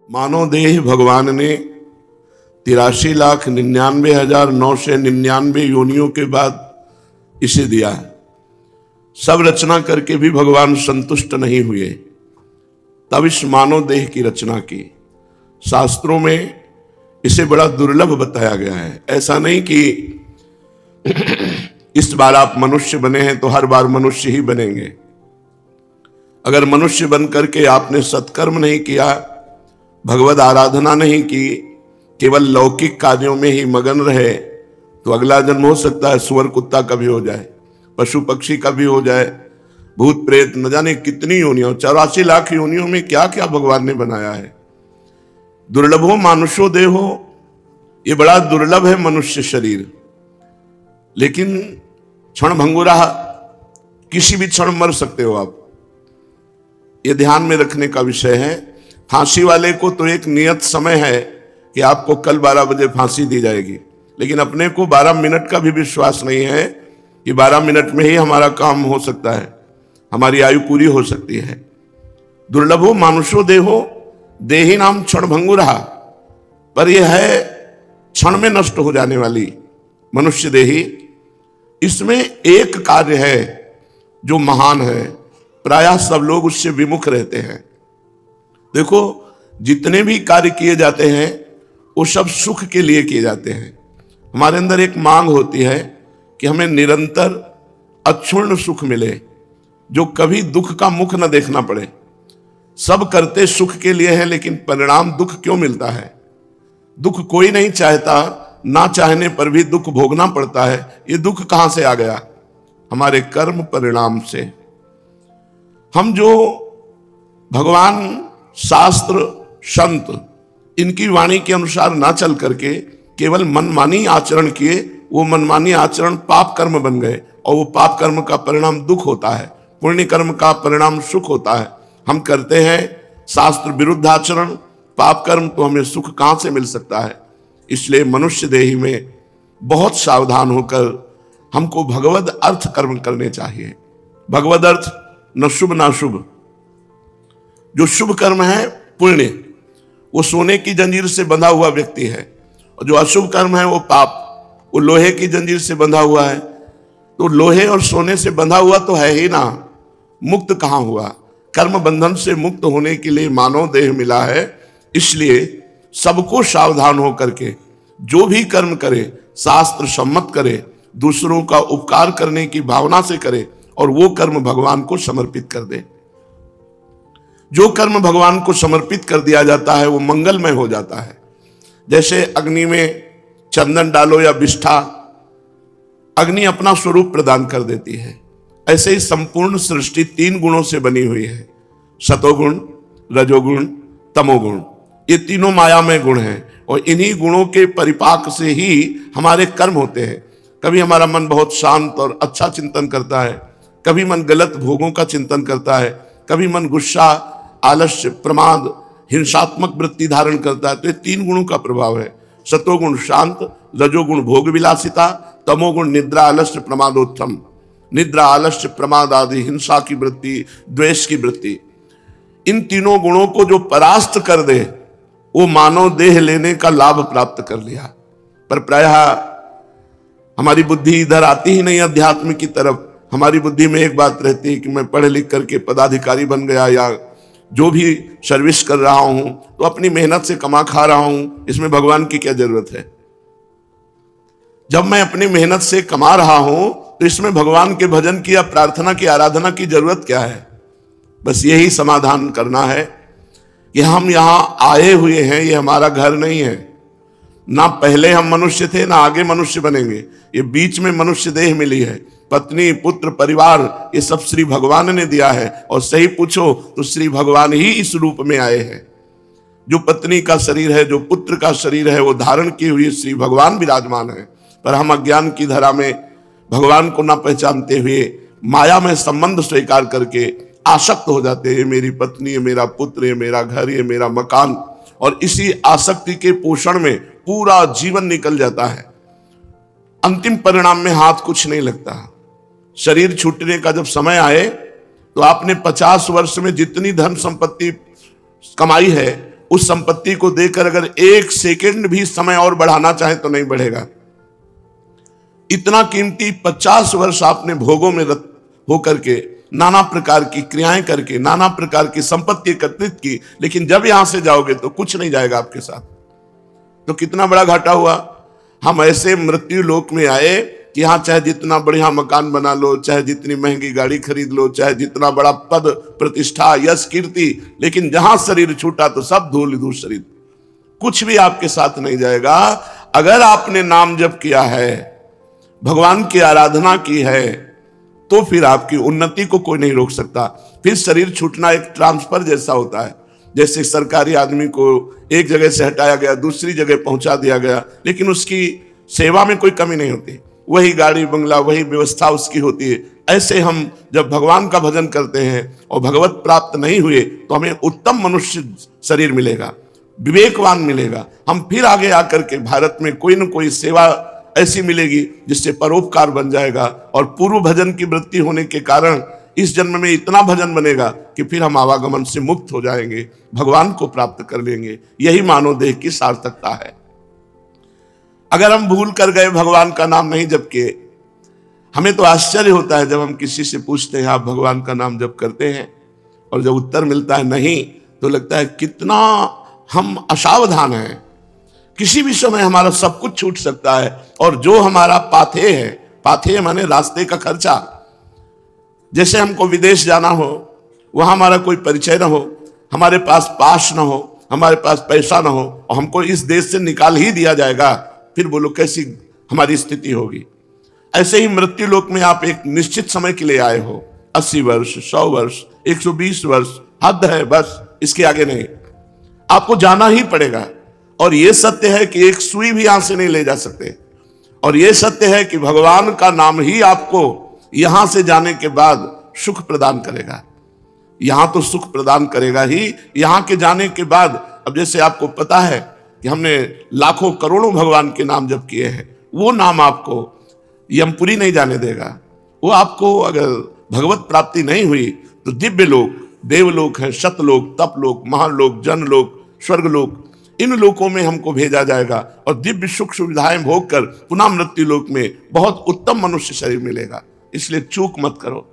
मानव देह भगवान ने 83,99,999 योनियों के बाद इसे दिया है। सब रचना करके भी भगवान संतुष्ट नहीं हुए, तब इस मानव देह की रचना की। शास्त्रों में इसे बड़ा दुर्लभ बताया गया है। ऐसा नहीं कि इस बार आप मनुष्य बने हैं तो हर बार मनुष्य ही बनेंगे। अगर मनुष्य बन करके आपने सत्कर्म नहीं किया, भगवद आराधना नहीं की, केवल लौकिक कार्यों में ही मगन रहे, तो अगला जन्म हो सकता है सुअर कुत्ता का भी हो जाए, पशु पक्षी का भी हो जाए, भूत प्रेत, न जाने कितनी योनियों, 84 लाख योनियों में क्या क्या भगवान ने बनाया है। दुर्लभो मानुषो देहो, ये बड़ा दुर्लभ है मनुष्य शरीर। लेकिन क्षण भंगुरा, किसी भी क्षण मर सकते हो आप, ये ध्यान में रखने का विषय है। फांसी वाले को तो एक नियत समय है कि आपको कल 12 बजे फांसी दी जाएगी, लेकिन अपने को 12 मिनट का भी विश्वास नहीं है कि 12 मिनट में ही हमारा काम हो सकता है, हमारी आयु पूरी हो सकती है। दुर्लभो मानुषो देहो, देही नाम क्षण भंगुरा, पर यह है क्षण में नष्ट हो जाने वाली मनुष्य देही। इसमें एक कार्य है जो महान है, प्रायः सब लोग उससे विमुख रहते हैं। देखो, जितने भी कार्य किए जाते हैं वो सब सुख के लिए किए जाते हैं। हमारे अंदर एक मांग होती है कि हमें निरंतर अक्षुण्ण सुख मिले, जो कभी दुख का मुख न देखना पड़े। सब करते सुख के लिए है, लेकिन परिणाम दुख क्यों मिलता है? दुख कोई नहीं चाहता, ना चाहने पर भी दुख भोगना पड़ता है। ये दुख कहां से आ गया? हमारे कर्म परिणाम से। हम जो भगवान, शास्त्र, संत, इनकी वाणी के अनुसार ना चल करके केवल मनमानी आचरण किए, वो मनमानी आचरण पाप कर्म बन गए, और वो पाप कर्म का परिणाम दुख होता है, पुण्य कर्म का परिणाम सुख होता है। हम करते हैं शास्त्र विरुद्ध आचरण, पाप कर्म, तो हमें सुख कहां से मिल सकता है? इसलिए मनुष्य देही में बहुत सावधान होकर हमको भगवद अर्थ कर्म करने चाहिए। भगवद अर्थ न शुभ ना शुभ। जो शुभ कर्म है पुण्य, वो सोने की जंजीर से बंधा हुआ व्यक्ति है, और जो अशुभ कर्म है वो पाप, वो लोहे की जंजीर से बंधा हुआ है। तो लोहे और सोने से बंधा हुआ तो है ही ना, मुक्त कहां हुआ? कर्म बंधन से मुक्त होने के लिए मानव देह मिला है। इसलिए सबको सावधान होकर के जो भी कर्म करे, शास्त्र सम्मत करे, दूसरों का उपकार करने की भावना से करे, और वो कर्म भगवान को समर्पित कर दे। जो कर्म भगवान को समर्पित कर दिया जाता है वो मंगलमय हो जाता है। जैसे अग्नि में चंदन डालो या विष्ठा, अग्नि अपना स्वरूप प्रदान कर देती है। ऐसे ही संपूर्ण सृष्टि 3 गुणों से बनी हुई है, सतोगुण, रजोगुण, तमोगुण। ये तीनों मायामय गुण हैं, और इन्हीं गुणों के परिपाक से ही हमारे कर्म होते हैं। कभी हमारा मन बहुत शांत और अच्छा चिंतन करता है, कभी मन गलत भोगों का चिंतन करता है, कभी मन गुस्सा, आलस्य, प्रमाद, हिंसात्मक वृत्ति धारण करता है। तो ये 3 गुणों का प्रभाव है। सतोगुण शांत, रजोगुण भोग विलासिता, तमोगुण निद्रा, आलस्य, प्रमादोत्थम। निद्रा, आलस्य, प्रमाद आदि हिंसा की वृत्ति, द्वेष की वृत्ति, इन तीनों गुणों को जो परास्त कर दे, वो मानव देह लेने का लाभ प्राप्त कर लिया। पर प्रायः हमारी बुद्धि इधर आती ही नहीं अध्यात्म की तरफ। हमारी बुद्धि में एक बात रहती है कि मैं पढ़ लिख करके पदाधिकारी बन गया, या जो भी सर्विस कर रहा हूं तो अपनी मेहनत से कमा खा रहा हूं, इसमें भगवान की क्या जरूरत है? जब मैं अपनी मेहनत से कमा रहा हूं तो इसमें भगवान के भजन की या प्रार्थना की, आराधना की जरूरत क्या है? बस यही समाधान करना है कि हम यहां आए हुए हैं, ये हमारा घर नहीं है। ना पहले हम मनुष्य थे, ना आगे मनुष्य बनेंगे। ये बीच में मनुष्य देह मिली है। पत्नी, पुत्र, परिवार, ये सब श्री भगवान ने दिया है। और सही पूछो तो श्री भगवान ही इस रूप में आए हैं। जो पत्नी का शरीर है, जो पुत्र का शरीर है, वो धारण किए हुए श्री भगवान विराजमान है। पर हम अज्ञान की धारा में भगवान को ना पहचानते हुए माया में संबंध स्वीकार करके आसक्त हो जाते हैं। मेरी पत्नी, ये मेरा पुत्र, ये मेरा घर, ये मेरा मकान, और इसी आसक्ति के पोषण में पूरा जीवन निकल जाता है। अंतिम परिणाम में हाथ कुछ नहीं लगता। शरीर छूटने का जब समय आए तो आपने 50 वर्ष में जितनी धन संपत्ति कमाई है उस संपत्ति को देकर अगर एक सेकंड भी समय और बढ़ाना चाहे तो नहीं बढ़ेगा। इतना कीमती 50 वर्ष आपने भोगों में रत होकर के नाना प्रकार की क्रियाएं करके नाना प्रकार की संपत्ति एकत्रित की, लेकिन जब यहां से जाओगे तो कुछ नहीं जाएगा आपके साथ। तो कितना बड़ा घाटा हुआ। हम ऐसे मृत्यु लोक में आए कि यहां चाहे जितना बढ़िया मकान बना लो, चाहे जितनी महंगी गाड़ी खरीद लो, चाहे जितना बड़ा पद प्रतिष्ठा यश कीर्ति, लेकिन जहां शरीर छूटा तो सब धूल धूल शरीर, कुछ भी आपके साथ नहीं जाएगा। अगर आपने नाम जप किया है, भगवान की आराधना की है, तो फिर आपकी उन्नति को कोई नहीं रोक सकता। फिर शरीर छूटना एक ट्रांसफर जैसा होता है, जैसे सरकारी आदमी को एक जगह से हटाया गया दूसरी जगह पहुंचा दिया गया, लेकिन उसकी सेवा में कोई कमी नहीं होती, वही गाड़ी बंगला वही व्यवस्था उसकी होती है। ऐसे हम जब भगवान का भजन करते हैं और भगवत प्राप्त नहीं हुए तो हमें उत्तम मनुष्य शरीर मिलेगा, विवेकवान मिलेगा। हम फिर आगे आकर के भारत में कोई न कोई सेवा ऐसी मिलेगी जिससे परोपकार बन जाएगा, और पूर्व भजन की वृत्ति होने के कारण इस जन्म में इतना भजन बनेगा कि फिर हम आवागमन से मुक्त हो जाएंगे, भगवान को प्राप्त कर लेंगे। यही मानव देह की सार्थकता है। अगर हम भूल कर गए, भगवान का नाम नहीं जप किए, हमें तो आश्चर्य होता है जब हम किसी से पूछते हैं आप भगवान का नाम जप करते हैं, और जब उत्तर मिलता है नहीं, तो लगता है कितना हम असावधान हैं। किसी भी समय हमारा सब कुछ छूट सकता है, और जो हमारा पाथेय है, पाथेय माने रास्ते का खर्चा, जैसे हमको विदेश जाना हो, वहां हमारा कोई परिचय ना हो, हमारे पास पास ना हो, हमारे पास पैसा ना हो, और हमको इस देश से निकाल ही दिया जाएगा, फिर बोलो कैसी हमारी स्थिति होगी। ऐसे ही मृत्यु लोक में आप एक निश्चित समय के लिए आए हो, 80 वर्ष 100 वर्ष 120 वर्ष हद है, बस इसके आगे नहीं, आपको जाना ही पड़ेगा। और यह सत्य है कि एक सुई भी यहां से नहीं ले जा सकते, और यह सत्य है कि भगवान का नाम ही आपको यहां से जाने के बाद सुख प्रदान करेगा। यहां तो सुख प्रदान करेगा ही, यहां के जाने के बाद, अब जैसे आपको पता है कि हमने लाखों करोड़ों भगवान के नाम जप किए हैं, वो नाम आपको यमपुरी नहीं जाने देगा। वो आपको अगर भगवत प्राप्ति नहीं हुई तो दिव्य लोक, देवलोक है, सतलोक, तपलोक, महालोक, जनलोक, स्वर्गलोक, इन लोकों में हमको भेजा जाएगा, और दिव्य सुख सुविधाएं भोग कर पुनः मृत्यु लोक में बहुत उत्तम मनुष्य शरीर मिलेगा। इसलिए चूक मत करो।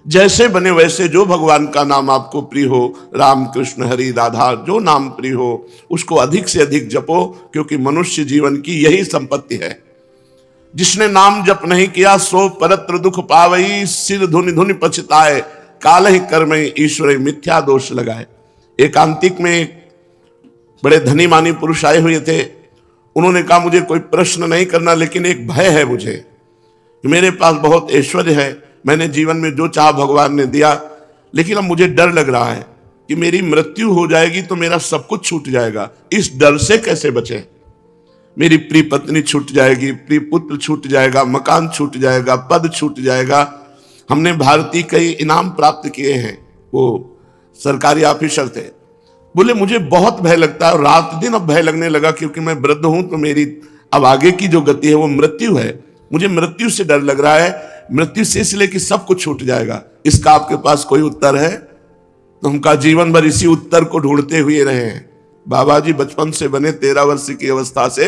जैसे बने वैसे, जो भगवान का नाम आपको प्रिय हो, राम कृष्ण हरि राधा, जो नाम प्रिय हो उसको अधिक से अधिक जपो, क्योंकि मनुष्य जीवन की यही संपत्ति है। जिसने नाम जप नहीं किया सो परत्र दुख पावई, सिर धुनि धुनि पछताए, काल ही कर्म ईश्वर मिथ्या दोष लगाए। एकांतिक में बड़े धनी मानी पुरुष आए हुए थे। उन्होंने कहा मुझे कोई प्रश्न नहीं करना, लेकिन एक भय है मुझे कि मेरे पास बहुत ऐश्वर्य है, मैंने जीवन में जो चाहा भगवान ने दिया, लेकिन अब मुझे डर लग रहा है कि मेरी मृत्यु हो जाएगी तो मेरा सब कुछ छूट जाएगा। इस डर से कैसे बचे? मेरी प्रिय पत्नी छूट जाएगी, प्रिय पुत्र छूट जाएगा, मकान छूट जाएगा, पद छूट जाएगा। हमने भारतीय कई इनाम प्राप्त किए हैं, वो सरकारी ऑफिसर थे। बोले मुझे बहुत भय लगता है, और रात दिन अब भय लगने लगा, क्योंकि मैं वृद्ध हूं तो मेरी अब आगे की जो गति है वो मृत्यु है। मुझे मृत्यु से डर लग रहा है, मृत्यु से इसलिए कि सब कुछ छूट जाएगा। इसका आपके पास कोई उत्तर है? तो हम कहा जीवन भर इसी उत्तर को ढूंढते हुए रहे हैं। बाबा जी बचपन से बने 13 वर्ष की अवस्था से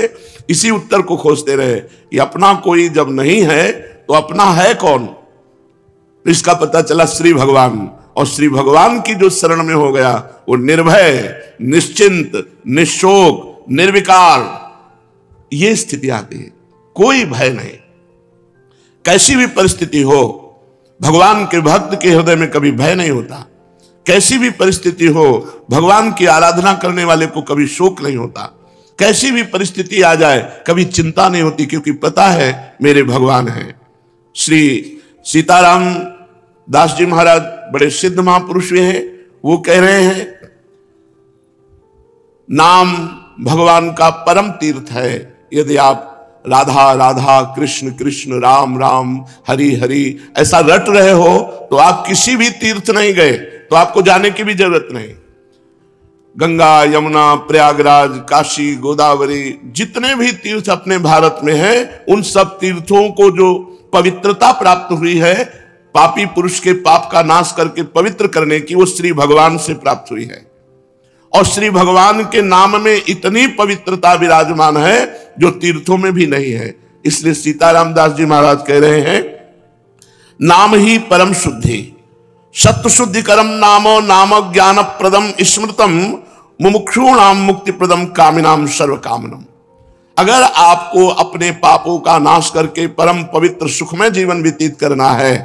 इसी उत्तर को खोजते रहे कि अपना कोई जब नहीं है तो अपना है कौन? तो इसका पता चला श्री भगवान, और श्री भगवान की जो शरण में हो गया वो निर्भय, निश्चिंत, निशोक, निर्विकार, ये स्थिति आती है। कोई भय नहीं, कैसी भी परिस्थिति हो, भगवान के भक्त के हृदय में कभी भय नहीं होता। कैसी भी परिस्थिति हो, भगवान की आराधना करने वाले को कभी शोक नहीं होता। कैसी भी परिस्थिति आ जाए कभी चिंता नहीं होती, क्योंकि पता है मेरे भगवान हैं। श्री सीताराम दास जी महाराज बड़े सिद्ध महापुरुष हुए हैं, वो कह रहे हैं नाम भगवान का परम तीर्थ है। यदि आप राधा राधा, कृष्ण कृष्ण, राम राम, हरि हरि ऐसा रट रहे हो तो आप किसी भी तीर्थ नहीं गए, तो आपको जाने की भी जरूरत नहीं। गंगा, यमुना, प्रयागराज, काशी, गोदावरी, जितने भी तीर्थ अपने भारत में हैं, उन सब तीर्थों को जो पवित्रता प्राप्त हुई है, पापी पुरुष के पाप का नाश करके पवित्र करने की, वो श्री भगवान से प्राप्त हुई है। और श्री भगवान के नाम में इतनी पवित्रता विराजमान है जो तीर्थों में भी नहीं है। इसलिए सीताराम दास जी महाराज कह रहे हैं, नाम ही परम शुद्धि, सत्य शुद्धि करम नामो नाम ज्ञान प्रदम स्मृतम मुमुक्षूणाम मुक्ति प्रदम कामिनाम सर्व कामनम। अगर आपको अपने पापों का नाश करके परम पवित्र सुखमय जीवन व्यतीत करना है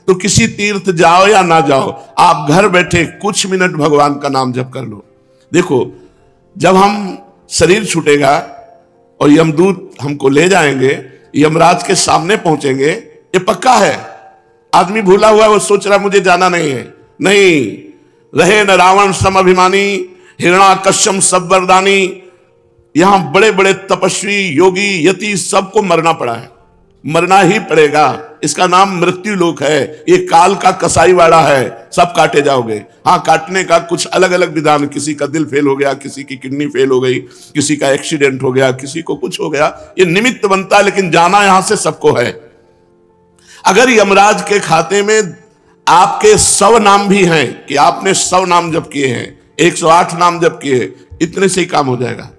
तो किसी तीर्थ जाओ या ना जाओ, आप घर बैठे कुछ मिनट भगवान का नाम जप कर लो। देखो, जब हम शरीर छूटेगा और यमदूत हमको ले जाएंगे, यमराज के सामने पहुंचेंगे, ये पक्का है। आदमी भूला हुआ, वो सोच रहा मुझे जाना नहीं है। नहीं, रहे न रावण सम अभिमानी, हिरणाकश्यप सब वरदानी। यहां बड़े बड़े तपस्वी, योगी, यति सबको मरना पड़ा है, मरना ही पड़ेगा। इसका नाम मृत्यु लोक है। ये काल का कसाईवाड़ा है, सब काटे जाओगे। हाँ, काटने का कुछ अलग अलग विधान, किसी का दिल फेल हो गया, किसी की किडनी फेल हो गई, किसी का एक्सीडेंट हो गया, किसी को कुछ हो गया, ये निमित्त बनता है, लेकिन जाना यहां से सबको है। अगर यमराज के खाते में आपके 100 नाम भी हैं कि आपने 100 नाम जप किए हैं, 108 नाम जप किए, इतने से ही काम हो जाएगा।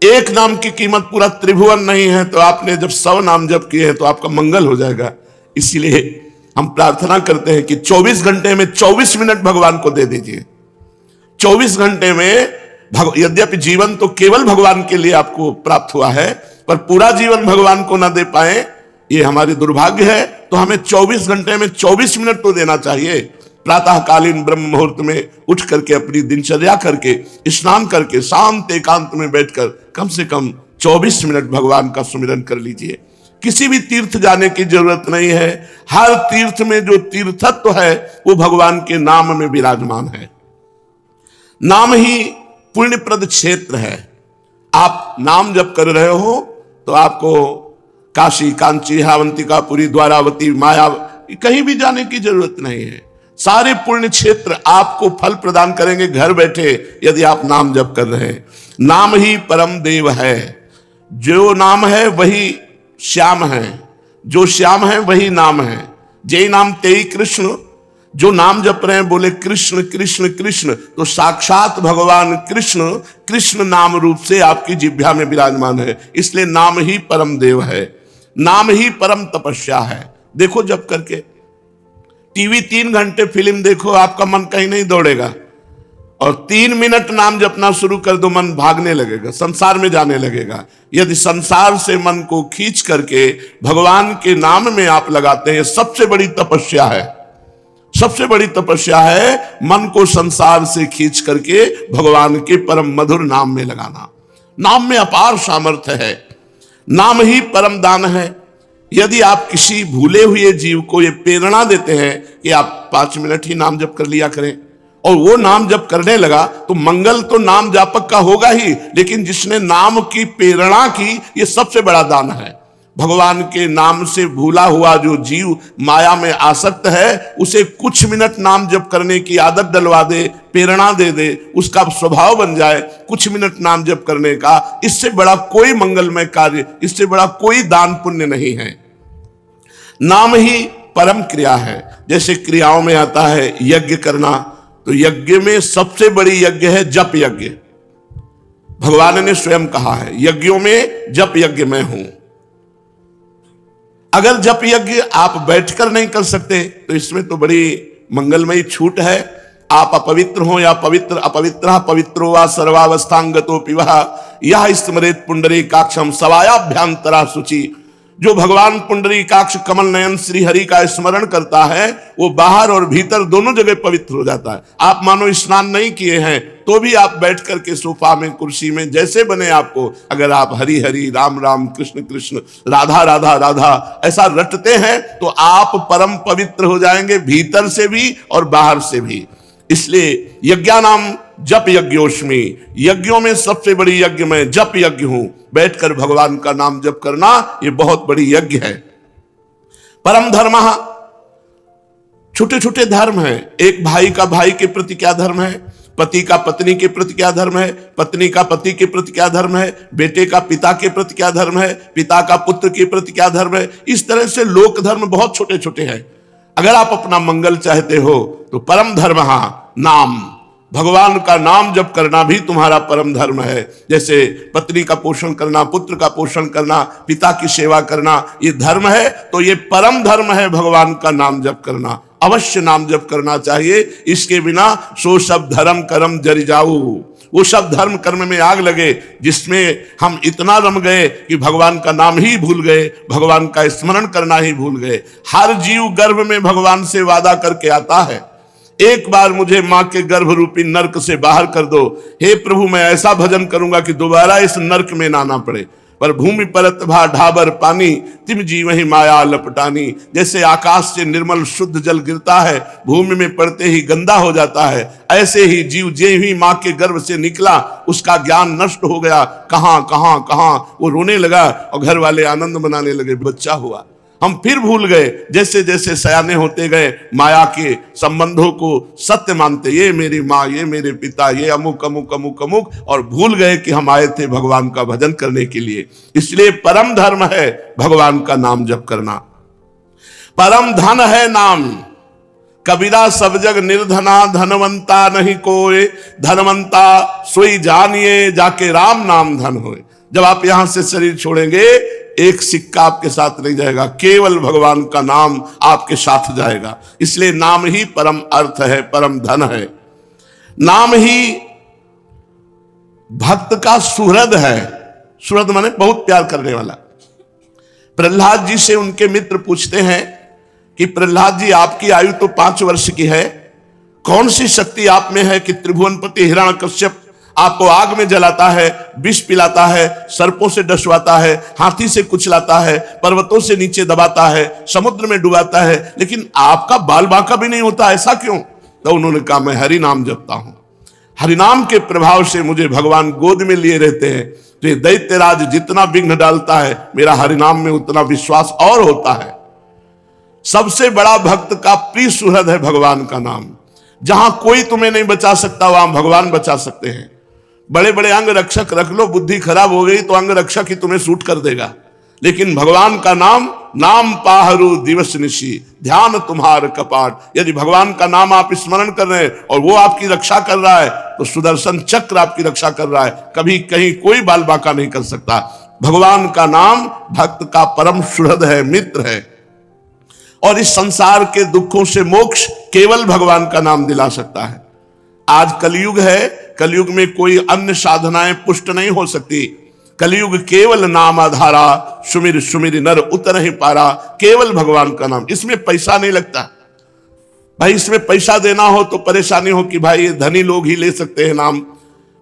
एक नाम की कीमत पूरा त्रिभुवन नहीं है, तो आपने जब 100 नाम जप किए हैं तो आपका मंगल हो जाएगा। इसलिए हम प्रार्थना करते हैं कि 24 घंटे में 24 मिनट भगवान को दे दीजिए। 24 घंटे में यद्यपि जीवन तो केवल भगवान के लिए आपको प्राप्त हुआ है, पर पूरा जीवन भगवान को ना दे पाए, ये हमारी दुर्भाग्य है। तो हमें 24 घंटे में 24 मिनट तो देना चाहिए। प्रातःकालीन ब्रह्म मुहूर्त में उठ करके, अपनी दिनचर्या करके, स्नान करके, शांत एकांत में बैठकर कम से कम 24 मिनट भगवान का सुमिरन कर लीजिए। किसी भी तीर्थ जाने की जरूरत नहीं है। हर तीर्थ में जो तीर्थत्व है वो भगवान के नाम में विराजमान है। नाम ही पुण्यप्रद क्षेत्र है। आप नाम जप कर रहे हो तो आपको काशी, कांची, अवंतिका, पुरी, द्वारावती, माया, कहीं भी जाने की जरूरत नहीं है। सारे पुण्य क्षेत्र आपको फल प्रदान करेंगे घर बैठे, यदि आप नाम जप कर रहे हैं। नाम ही परम देव है। जो नाम है वही श्याम है, जो श्याम है वही नाम है। जय नाम तेई कृष्ण। जो नाम जप रहे हैं बोले कृष्ण कृष्ण कृष्ण, तो साक्षात भगवान कृष्ण कृष्ण नाम रूप से आपकी जिह्वा में विराजमान है। इसलिए नाम ही परम देव है, नाम ही परम तपस्या है। देखो, जप करके टीवी 3 घंटे फिल्म देखो, आपका मन कहीं नहीं दौड़ेगा, और 3 मिनट नाम जपना शुरू कर दो, मन भागने लगेगा, संसार में जाने लगेगा। यदि संसार से मन को खींच करके भगवान के नाम में आप लगाते हैं, सबसे बड़ी तपस्या है। सबसे बड़ी तपस्या है मन को संसार से खींच करके भगवान के परम मधुर नाम में लगाना। नाम में अपार सामर्थ्य है। नाम ही परम दान है। यदि आप किसी भूले हुए जीव को ये प्रेरणा देते हैं कि आप 5 मिनट ही नाम जप कर लिया करें, और वो नाम जप करने लगा, तो मंगल तो नाम जापक का होगा ही, लेकिन जिसने नाम की प्रेरणा की, ये सबसे बड़ा दान है। भगवान के नाम से भूला हुआ जो जीव माया में आसक्त है, उसे कुछ मिनट नाम जप करने की आदत डलवा दे, प्रेरणा दे दे, उसका स्वभाव बन जाए कुछ मिनट नाम जप करने का। इससे बड़ा कोई मंगलमय कार्य, इससे बड़ा कोई दान पुण्य नहीं है। नाम ही परम क्रिया है। जैसे क्रियाओं में आता है यज्ञ करना, तो यज्ञ में सबसे बड़ी यज्ञ है जप यज्ञ। भगवान ने स्वयं कहा है, यज्ञों में जप यज्ञ मैं हूं। अगर जप यज्ञ आप बैठकर नहीं कर सकते तो इसमें तो बड़ी मंगलमयी छूट है। आप अपवित्र हो या पवित्र, अपवित्र पवित्रो वा सर्वावस्थांगतो पिवा यह स्मरेत पुंडरीकाक्षम सवायाभ्यांतरा शुचि। जो भगवान पुंडरीकाक्ष कमल नयन श्री हरि का स्मरण करता है, वो बाहर और भीतर दोनों जगह पवित्र हो जाता है। आप मानो स्नान नहीं किए हैं तो भी आप बैठ करके सोफा में, कुर्सी में, जैसे बने आपको, अगर आप हरि हरि, राम राम, कृष्ण कृष्ण, राधा राधा राधा ऐसा रटते हैं तो आप परम पवित्र हो जाएंगे, भीतर से भी और बाहर से भी। इसलिए यज्ञानाम जप यज्ञोष्मी, यज्ञों में सबसे बड़ी यज्ञ मैं जप यज्ञ हूं। बैठकर भगवान का नाम जप करना ये बहुत बड़ी यज्ञ है। परम धर्म, छोटे छोटे धर्म हैं। एक भाई का भाई के प्रति क्या धर्म है, पति का पत्नी के प्रति क्या धर्म है, पत्नी का पति के प्रति क्या धर्म है, बेटे का पिता के प्रति क्या धर्म है, पिता का पुत्र के प्रति क्या धर्म है। इस तरह से लोक धर्म बहुत छोटे छोटे हैं। अगर आप अपना मंगल चाहते हो तो परम धर्म नाम, भगवान का नाम जप करना भी तुम्हारा परम धर्म है। जैसे पत्नी का पोषण करना, पुत्र का पोषण करना, पिता की सेवा करना, ये धर्म है, तो ये परम धर्म है भगवान का नाम जप करना। अवश्य नाम जप करना चाहिए, इसके बिना सो सब धर्म कर्म जरि जाऊ, वो सब धर्म कर्म में आग लगे जिसमें हम इतना रम गए कि भगवान का नाम ही भूल गए, भगवान का स्मरण करना ही भूल गए। हर जीव गर्भ में भगवान से वादा करके आता है, एक बार मुझे मां के गर्भ रूपी नरक से बाहर कर दो, हे प्रभु मैं ऐसा भजन करूंगा कि दोबारा इस नरक में ना आना पड़े। पर भूमि परत भा ढाबर पानी, तिम जीव ही माया लपटानी। जैसे आकाश से निर्मल शुद्ध जल गिरता है, भूमि में पड़ते ही गंदा हो जाता है, ऐसे ही जीव जे ही माँ के गर्भ से निकला उसका ज्ञान नष्ट हो गया। कहां कहां कहां वो रोने लगा और घर वाले आनंद मनाने लगे, बच्चा हुआ। हम फिर भूल गए, जैसे जैसे सयाने होते गए माया के संबंधों को सत्य मानते, ये मेरी माँ, ये मेरे पिता, ये अमुक अमुक अमुक अमुक, और भूल गए कि हम आए थे भगवान का भजन करने के लिए। इसलिए परम धर्म है भगवान का नाम जप करना। परम धन है नाम, कबीरा सब जग निर्धना, धनवंता नहीं कोई, धनवंता सोई जानिए, जाके राम नाम धन होए। जब आप यहां से शरीर छोड़ेंगे, एक सिक्का आपके साथ नहीं जाएगा, केवल भगवान का नाम आपके साथ जाएगा। इसलिए नाम ही परम अर्थ है, परम धन है। नाम ही भक्त का सुहृद है। सुहृद माने बहुत प्यार करने वाला। प्रहलाद जी से उनके मित्र पूछते हैं कि प्रहलाद जी आपकी आयु तो 5 वर्ष की है, कौन सी शक्ति आप में है कि त्रिभुवनपति हिरण्यकश्यप आपको आग में जलाता है, विष पिलाता है, सर्पों से डसवाता है, हाथी से कुचलाता है, पर्वतों से नीचे दबाता है, समुद्र में डुबाता है, लेकिन आपका बाल बांका भी नहीं होता, ऐसा क्यों? तो उन्होंने कहा मैं हरि नाम जपता हूं, हरिनाम के प्रभाव से मुझे भगवान गोद में लिए रहते हैं। तो ये दैत्यराज जितना विघ्न डालता है, मेरा हरिनाम में उतना विश्वास और होता है। सबसे बड़ा भक्त का प्रिय सुहृद है भगवान का नाम। जहां कोई तुम्हें नहीं बचा सकता, वहां भगवान बचा सकते हैं। बड़े बड़े अंग रक्षक रख लो, बुद्धि खराब हो गई तो अंग रक्षक ही तुम्हें सूट कर देगा, लेकिन भगवान का नाम, नाम पाहरू दिवस निशी, ध्यान तुम्हार कपाट। यदि भगवान का नाम आप स्मरण कर रहे हैं और वो आपकी रक्षा कर रहा है, तो सुदर्शन चक्र आपकी रक्षा कर रहा है, कभी कहीं कोई बाल बांका नहीं कर सकता। भगवान का नाम भक्त का परम सुहृद है, मित्र है, और इस संसार के दुखों से मोक्ष केवल भगवान का नाम दिला सकता है। आज कलयुग है, कलयुग में कोई अन्य साधनाएं पुष्ट नहीं हो सकती। कलयुग केवल नाम आधारा, सुमिर सुमिर नर उतर ही पारा। केवल भगवान का नाम, इसमें पैसा नहीं लगता भाई। इसमें पैसा देना हो तो परेशानी हो कि भाई ये धनी लोग ही ले सकते हैं नाम।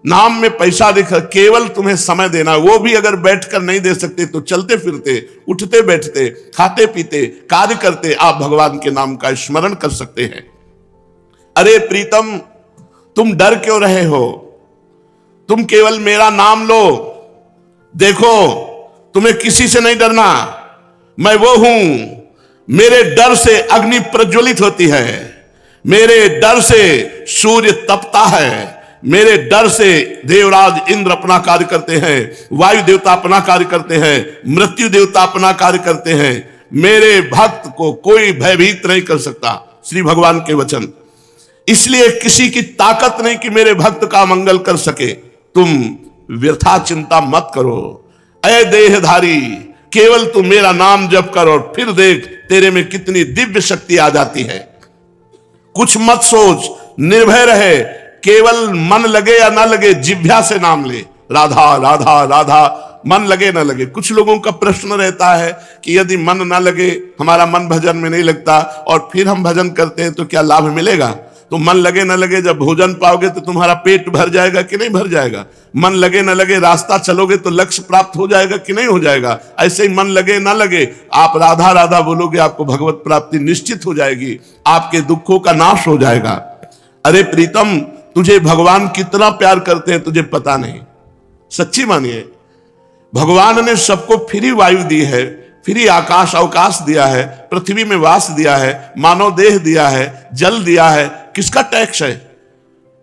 नाम में पैसा दिखा, केवल तुम्हें समय देना, वो भी अगर बैठकर नहीं दे सकते तो चलते फिरते, उठते बैठते, खाते पीते, कार्य करते आप भगवान के नाम का स्मरण कर सकते हैं। अरे प्रीतम, तुम डर क्यों रहे हो? तुम केवल मेरा नाम लो, देखो तुम्हें किसी से नहीं डरना। मैं वो हूं, मेरे डर से अग्नि प्रज्वलित होती है, मेरे डर से सूर्य तपता है, मेरे डर से देवराज इंद्र अपना कार्य करते हैं, वायु देवता अपना कार्य करते हैं, मृत्यु देवता अपना कार्य करते हैं। मेरे भक्त को कोई भयभीत नहीं कर सकता, श्री भगवान के वचन। इसलिए किसी की ताकत नहीं कि मेरे भक्त का मंगल कर सके। तुम व्यर्था चिंता मत करो, ऐ देहधारी, केवल तू मेरा नाम जप कर और फिर देख तेरे में कितनी दिव्य शक्ति आ जाती है। कुछ मत सोच, निर्भय रहे, केवल मन लगे या ना लगे जिह्वा से नाम ले, राधा राधा राधा, मन लगे ना लगे। कुछ लोगों का प्रश्न रहता है कि यदि मन ना लगे, हमारा मन भजन में नहीं लगता और फिर हम भजन करते हैं तो क्या लाभ मिलेगा? तो मन लगे ना लगे, जब भोजन पाओगे तो तुम्हारा पेट भर जाएगा कि नहीं भर जाएगा? मन लगे ना लगे, रास्ता चलोगे तो लक्ष्य प्राप्त हो जाएगा कि नहीं हो जाएगा? ऐसे ही मन लगे ना लगे, आप राधा राधा बोलोगे, आपको भगवत प्राप्ति निश्चित हो जाएगी, आपके दुखों का नाश हो जाएगा। अरे प्रीतम, तुझे भगवान कितना प्यार करते हैं तुझे पता नहीं। सच्ची मानिए, भगवान ने सबको फ्री वायु दी है, फ्री आकाश अवकाश दिया है, पृथ्वी में वास दिया है, मानव देह दिया है, जल दिया है। किसका टैक्स है?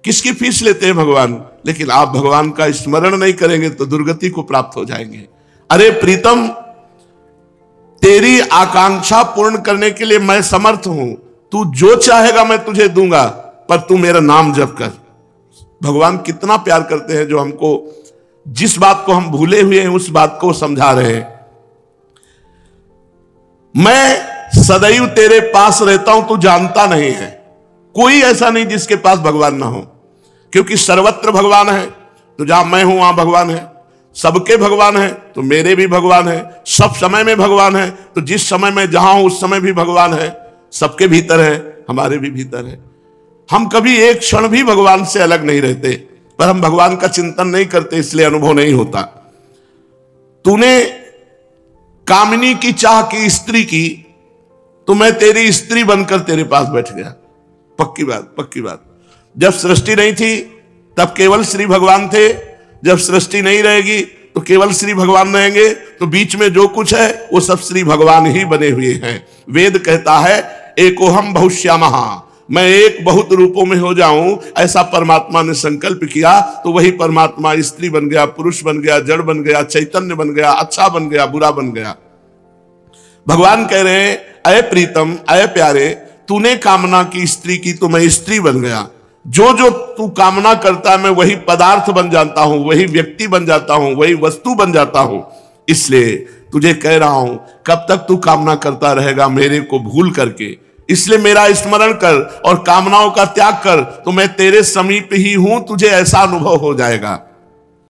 किसकी फीस लेते हैं भगवान? लेकिन आप भगवान का स्मरण नहीं करेंगे तो दुर्गति को प्राप्त हो जाएंगे। अरे प्रीतम, तेरी आकांक्षा पूर्ण करने के लिए मैं समर्थ हूं, तू जो चाहेगा मैं तुझे दूंगा, पर तू मेरा नाम जप कर। भगवान कितना प्यार करते हैं, जो हमको जिस बात को हम भूले हुए हैं उस बात को समझा रहे हैं। मैं सदैव तेरे पास रहता हूं, तू जानता नहीं है। कोई ऐसा नहीं जिसके पास भगवान ना हो, क्योंकि सर्वत्र भगवान है। तो जहां मैं हूं वहां भगवान है, सबके भगवान है तो मेरे भी भगवान है, सब समय में भगवान है तो जिस समय में जहां हूं उस समय भी भगवान है। सबके भीतर है, हमारे भी भीतर है। हम कभी एक क्षण भी भगवान से अलग नहीं रहते, पर हम भगवान का चिंतन नहीं करते, इसलिए अनुभव नहीं होता। तूने कामिनी की चाह की स्त्री की, तो मैं तेरी स्त्री बनकर तेरे पास बैठ गया। पक्की बात, पक्की बात। जब सृष्टि नहीं थी तब केवल श्री भगवान थे, जब सृष्टि नहीं रहेगी तो केवल श्री भगवान रहेंगे। तो बीच में जो कुछ है वो सब श्री भगवान ही बने हुए हैं। वेद कहता है एकोहम बहुश्यामः, मैं एक बहुत रूपों में हो जाऊं, ऐसा परमात्मा ने संकल्प किया। तो वही परमात्मा स्त्री बन गया, पुरुष बन गया, जड़ बन गया, चैतन्य बन गया, अच्छा बन गया, बुरा बन गया। भगवान कह रहे हैं अय प्रीतम, अय प्यारे, तूने कामना की स्त्री की तो मैं स्त्री बन गया। जो जो तू कामना करता है मैं वही पदार्थ बन जाता हूं, वही व्यक्ति बन जाता हूं, वही वस्तु बन जाता हूं। इसलिए तुझे कह रहा हूं, कब तक तू कामना करता रहेगा मेरे को भूल करके? इसलिए मेरा स्मरण कर और कामनाओं का त्याग कर, तो मैं तेरे समीप ही हूं, तुझे ऐसा अनुभव हो जाएगा।